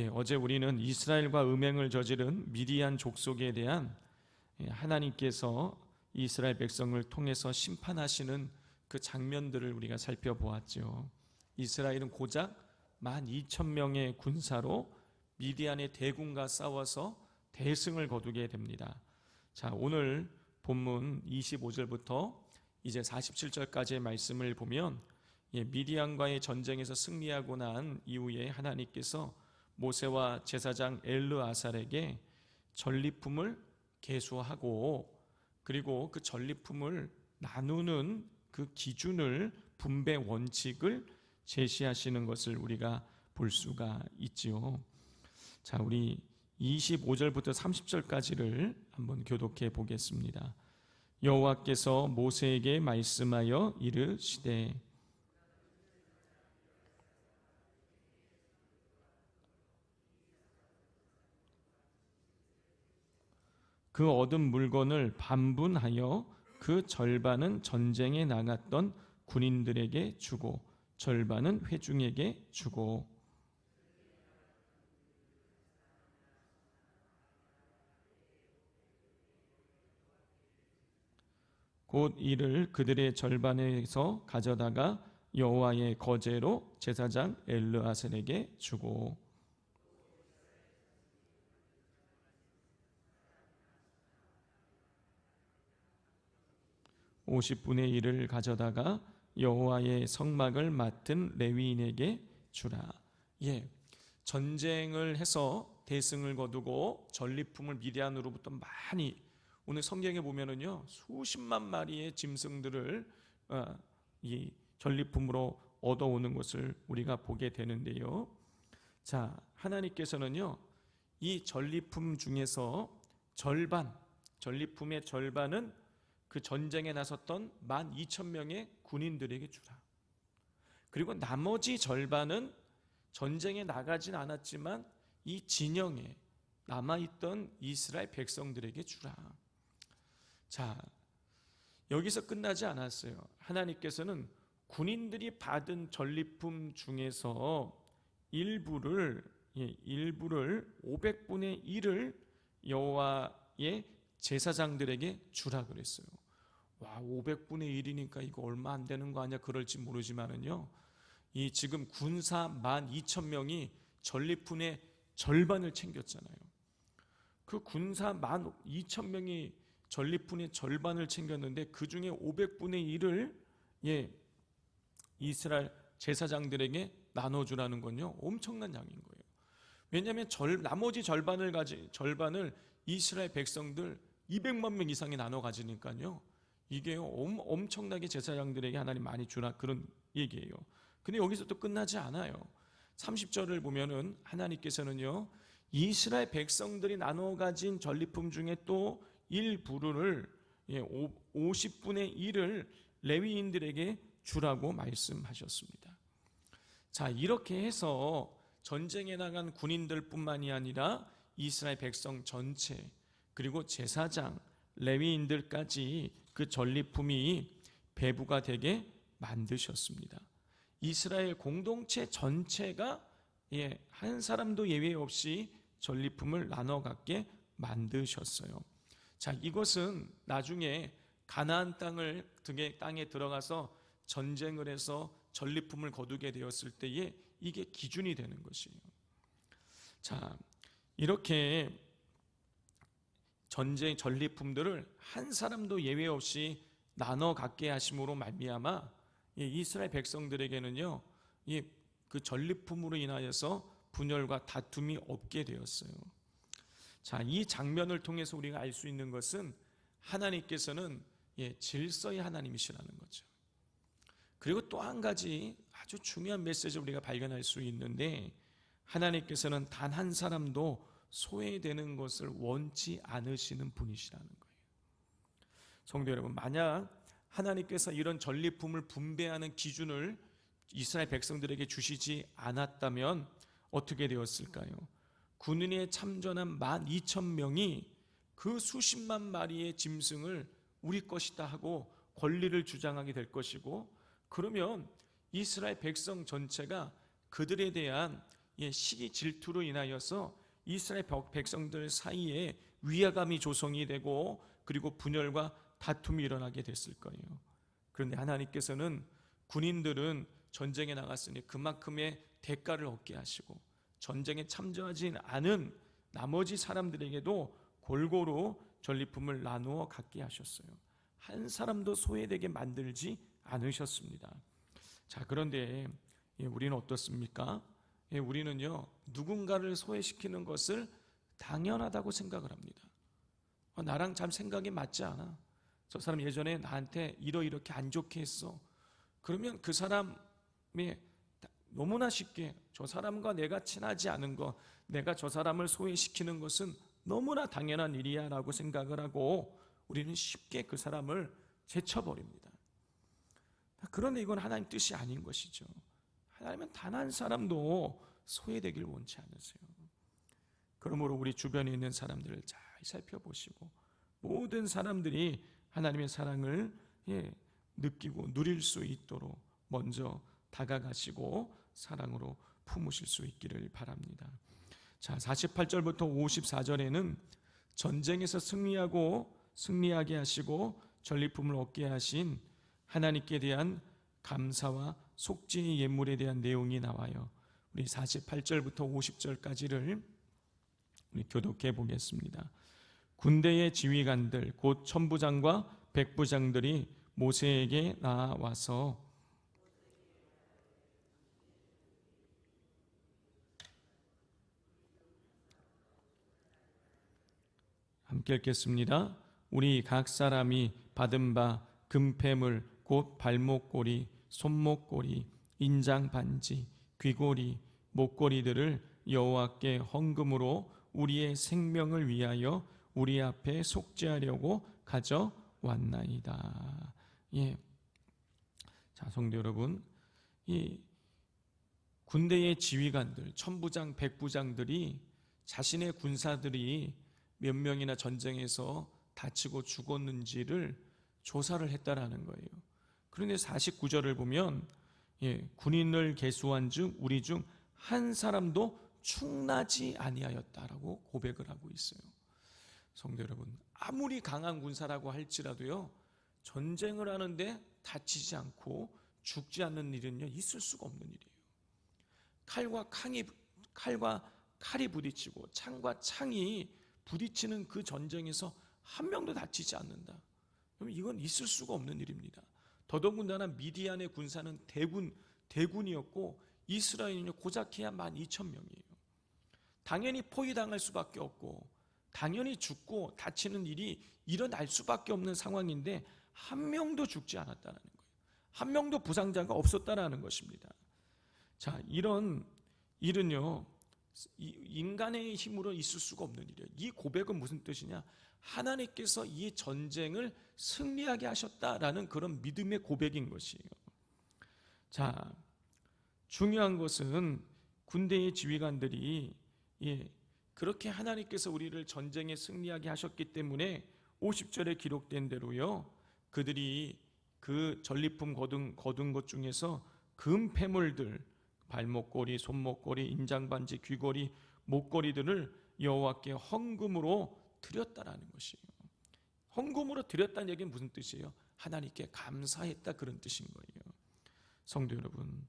어제 우리는 이스라엘과 음행을 저지른 미디안 족속에 대한 하나님께서 이스라엘 백성을 통해서 심판하시는 그 장면들을 우리가 살펴보았죠. 이스라엘은 고작 12,000명의 군사로 미디안의 대군과 싸워서 대승을 거두게 됩니다. 자, 오늘 본문 25절부터 이제 47절까지의 말씀을 보면 미디안과의 전쟁에서 승리하고 난 이후에 하나님께서 모세와 제사장 엘르아살에게 전리품을 계수하고 그리고 그 전리품을 나누는 그 기준을 분배 원칙을 제시하시는 것을 우리가 볼 수가 있지요. 자, 우리 25절부터 30절까지를 한번 교독해 보겠습니다. 여호와께서 모세에게 말씀하여 이르시되 그 얻은 물건을 반분하여 그 절반은 전쟁에 나갔던 군인들에게 주고 절반은 회중에게 주고 곧 이를 그들의 절반에서 가져다가 여호와의 거제로 제사장 엘르아살에게 주고 50분의 1을 가져다가 여호와의 성막을 맡은 레위인에게 주라. 전쟁을 해서 대승을 거두고 전리품을 미디안으로부터 많이, 오늘 성경에 보면은요 수십만 마리의 짐승들을 이 전리품으로 얻어오는 것을 우리가 보게 되는데요. 자, 하나님께서는요 이 전리품 중에서 전리품의 절반은 그 전쟁에 나섰던 12,000명의 군인들에게 주라. 그리고 나머지 절반은 전쟁에 나가진 않았지만 이 진영에 남아있던 이스라엘 백성들에게 주라. 자, 여기서 끝나지 않았어요. 하나님께서는 군인들이 받은 전리품 중에서 일부를 500분의 1을 여호와의 제사장들에게 주라 그랬어요. 와, 500분의 1이니까 이거 얼마 안 되는 거 아니야? 그럴지 모르지만은요, 이 지금 군사 12,000명이 전리품의 절반을 챙겼잖아요. 그 군사 12,000명이 전리품의 절반을 챙겼는데 그 중에 500분의 1을 이스라엘 제사장들에게 나눠주라는 건요 엄청난 양인 거예요. 왜냐하면 나머지 절반을 이스라엘 백성들 200만 명 이상이 나눠 가지니까요, 이게 엄청나게 제사장들에게 하나님 많이 주라 그런 얘기예요. 근데 여기서 또 끝나지 않아요. 30절을 보면은 하나님께서는요 이스라엘 백성들이 나눠 가진 전리품 중에 또 일부를 50분의 1을 레위인들에게 주라고 말씀하셨습니다. 자, 이렇게 해서 전쟁에 나간 군인들뿐만이 아니라 이스라엘 백성 전체 그리고 제사장, 레위인들까지 그 전리품이 배부가 되게 만드셨습니다. 이스라엘 공동체 전체가 한 사람도 예외 없이 전리품을 나눠 갖게 만드셨어요. 자, 이것은 나중에 가나안 땅에 들어가서 전쟁을 해서 전리품을 거두게 되었을 때에 이게 기준이 되는 것이에요. 자, 이렇게 전쟁 전리품들을 한 사람도 예외 없이 나눠 갖게 하심으로 말미암아 이스라엘 백성들에게는요 그 전리품으로 인하여서 분열과 다툼이 없게 되었어요. 자, 이 장면을 통해서 우리가 알 수 있는 것은 하나님께서는 질서의 하나님이시라는 거죠. 그리고 또 한 가지 아주 중요한 메시지를 우리가 발견할 수 있는데, 하나님께서는 단 한 사람도 소외되는 것을 원치 않으시는 분이시라는 거예요. 성도 여러분, 만약 하나님께서 이런 전리품을 분배하는 기준을 이스라엘 백성들에게 주시지 않았다면 어떻게 되었을까요? 군인에 참전한 12,000명이 그 수십만 마리의 짐승을 우리 것이다 하고 권리를 주장하게 될 것이고, 그러면 이스라엘 백성 전체가 그들에 대한 시기 질투로 인하여서 이스라엘 백성들 사이에 위화감이 조성이 되고 그리고 분열과 다툼이 일어나게 됐을 거예요. 그런데 하나님께서는 군인들은 전쟁에 나갔으니 그만큼의 대가를 얻게 하시고 전쟁에 참전하지 않은 나머지 사람들에게도 골고루 전리품을 나누어 갖게 하셨어요. 한 사람도 소외되게 만들지 않으셨습니다. 자, 그런데 우리는 어떻습니까? 우리는요, 누군가를 소외시키는 것을 당연하다고 생각을 합니다. 나랑 참 생각이 맞지 않아. 저 사람 예전에 나한테 이렇게 안 좋게 했어. 그러면 그 사람이 너무나 쉽게 저 사람과 내가 친하지 않은 것, 내가 저 사람을 소외시키는 것은 너무나 당연한 일이야 라고 생각을 하고 우리는 쉽게 그 사람을 제쳐버립니다. 그런데 이건 하나님 뜻이 아닌 것이죠. 하나님은 단 한 사람도 소외되길 원치 않으세요. 그러므로 우리 주변에 있는 사람들을 잘 살펴보시고 모든 사람들이 하나님의 사랑을 느끼고 누릴 수 있도록 먼저 다가가시고 사랑으로 품으실 수 있기를 바랍니다. 자, 48절부터 54절에는 전쟁에서 승리하게 하시고 전리품을 얻게 하신 하나님께 대한 감사와 속죄의 예물에 대한 내용이 나와요. 우리 48절부터 50절까지를 우리 교독해 보겠습니다. 군대의 지휘관들 곧 천부장과 백부장들이 모세에게 나와서 함께 읽겠습니다. 우리 각 사람이 받은 바 금패물 곧 발목고리, 손목고리, 인장 반지, 귀고리, 목고리들을 여호와께 헌금으로 우리의 생명을 위하여 우리 앞에 속죄하려고 가져왔나이다. 자, 성도 여러분, 이 군대의 지휘관들, 천부장, 백부장들이 자신의 군사들이 몇 명이나 전쟁에서 다치고 죽었는지를 조사를 했다라는 거예요. 그런데 49절을 보면 군인을 계수한 중 우리 중 한 사람도 충나지 아니하였다라고 고백을 하고 있어요. 성도 여러분, 아무리 강한 군사라고 할지라도요, 전쟁을 하는데 다치지 않고 죽지 않는 일은요 있을 수가 없는 일이에요. 칼과 칼이 부딪히고 창과 창이 부딪히는 그 전쟁에서 한 명도 다치지 않는다. 그럼 이건 있을 수가 없는 일입니다. 더더군다나 미디안의 군사는 대군이었고 이스라엘은요 고작해야 12,000명이에요. 당연히 포위당할 수밖에 없고 당연히 죽고 다치는 일이 일어날 수밖에 없는 상황인데 한 명도 죽지 않았다는 거예요. 한 명도 부상자가 없었다는 것입니다. 자, 이런 일은요 인간의 힘으로 있을 수가 없는 일이에요. 이 고백은 무슨 뜻이냐? 하나님께서 이 전쟁을 승리하게 하셨다라는 그런 믿음의 고백인 것이에요. 자, 중요한 것은 군대의 지휘관들이 그렇게 하나님께서 우리를 전쟁에 승리하게 하셨기 때문에 50절에 기록된 대로요, 그들이 그 전리품 거둔 것 중에서 금패물들, 발목고리, 손목고리, 인장반지, 귀고리, 목고리들을 여호와께 헌금으로 드렸다라는 것이에요. 헌금으로 드렸다는 얘기는 무슨 뜻이에요? 하나님께 감사했다, 그런 뜻인 거예요. 성도 여러분,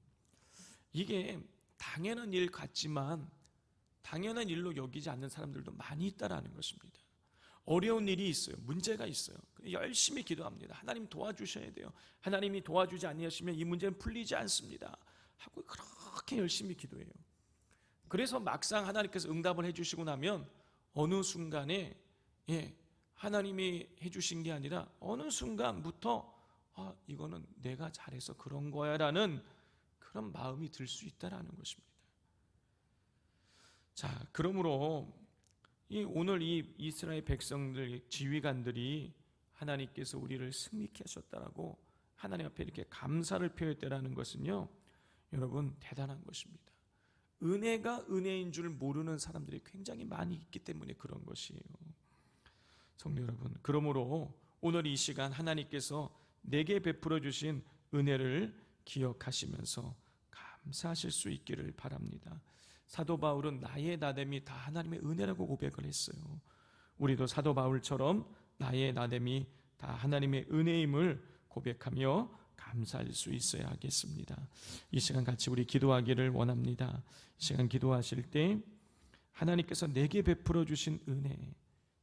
이게 당연한 일 같지만 당연한 일로 여기지 않는 사람들도 많이 있다라는 것입니다. 어려운 일이 있어요. 문제가 있어요. 열심히 기도합니다. 하나님 도와주셔야 돼요. 하나님이 도와주지 아니하시면 이 문제는 풀리지 않습니다 하고 그렇게 열심히 기도해요. 그래서 막상 하나님께서 응답을 해주시고 나면 어느 순간에 하나님이 해주신 게 아니라 어느 순간부터 이거는 내가 잘해서 그런 거야 라는 그런 마음이 들 수 있다라는 것입니다. 자, 그러므로 오늘 이 이스라엘 백성들 지휘관들이 하나님께서 우리를 승리케 하셨다라고 하나님 앞에 이렇게 감사를 표했다라는 것은요, 여러분 대단한 것입니다. 은혜가 은혜인 줄 모르는 사람들이 굉장히 많이 있기 때문에 그런 것이에요. 성도 여러분, 그러므로 오늘 이 시간 하나님께서 내게 베풀어 주신 은혜를 기억하시면서 감사하실 수 있기를 바랍니다. 사도 바울은 나의 나됨이 다 하나님의 은혜라고 고백을 했어요. 우리도 사도 바울처럼 나의 나됨이 다 하나님의 은혜임을 고백하며 감사할 수 있어야 하겠습니다. 이 시간 같이 우리 기도하기를 원합니다. 이 시간 기도하실 때 하나님께서 내게 베풀어 주신 은혜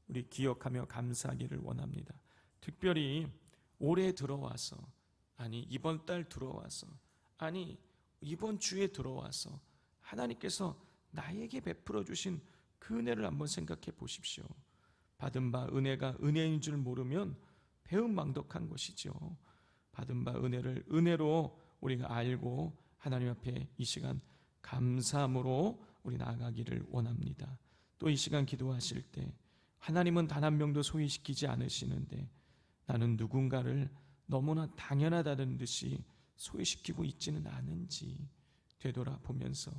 우리 기억하며 감사하기를 원합니다. 특별히 올해 들어와서, 아니 이번 달 들어와서, 아니 이번 주에 들어와서 하나님께서 나에게 베풀어 주신 그 은혜를 한번 생각해 보십시오. 받은 바 은혜가 은혜인 줄 모르면 배은망덕한 것이죠. 받은 바 은혜를 은혜로 우리가 알고 하나님 앞에 이 시간 감사함으로 우리 나아가기를 원합니다. 또 이 시간 기도하실 때 하나님은 단 한 명도 소외시키지 않으시는데 나는 누군가를 너무나 당연하다는 듯이 소외시키고 있지는 않은지 되돌아보면서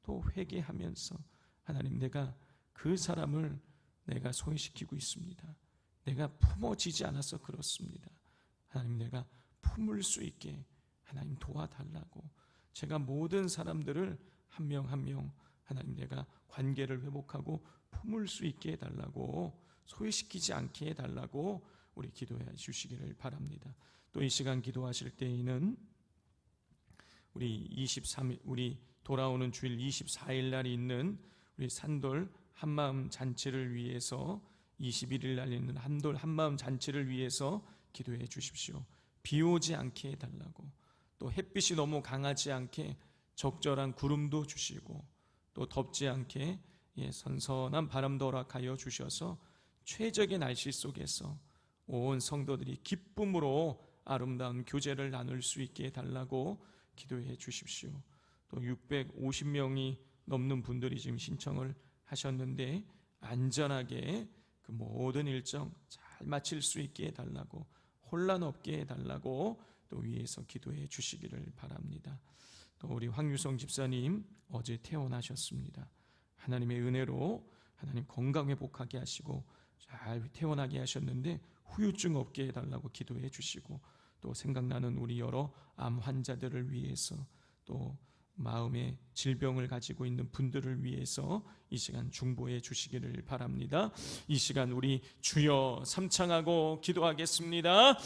또 회개하면서 하나님, 내가 그 사람을 내가 소외시키고 있습니다. 내가 품어지지 않아서 그렇습니다. 하나님, 내가 품을 수 있게 하나님 도와달라고, 제가 모든 사람들을 한 명 한 명 하나님 내가 관계를 회복하고 품을 수 있게 해달라고, 소외시키지 않게 해달라고 우리 기도해 주시기를 바랍니다. 또 이 시간 기도하실 때에는 우리 23일 우리 돌아오는 주일 24일 날 있는 우리 산돌 한마음 잔치를 위해서 21일 날 있는 한돌 한마음 잔치를 위해서 기도해 주십시오. 비 오지 않게 해달라고, 또 햇빛이 너무 강하지 않게 적절한 구름도 주시고, 또 덥지 않게 선선한 바람도 허락하여 주셔서 최적의 날씨 속에서 온 성도들이 기쁨으로 아름다운 교제를 나눌 수 있게 해달라고 기도해 주십시오. 또 650명이 넘는 분들이 지금 신청을 하셨는데 안전하게 그 모든 일정 잘 마칠 수 있게 해달라고, 혼란 없게 해달라고 또 위에서 기도해 주시기를 바랍니다. 또 우리 황유성 집사님 어제 퇴원하셨습니다. 하나님의 은혜로 하나님 건강 회복하게 하시고 잘 퇴원하게 하셨는데 후유증 없게 해달라고 기도해 주시고, 또 생각나는 우리 여러 암 환자들을 위해서, 또 마음의 질병을 가지고 있는 분들을 위해서 이 시간 중보해 주시기를 바랍니다. 이 시간 우리 주여 삼창하고 기도하겠습니다.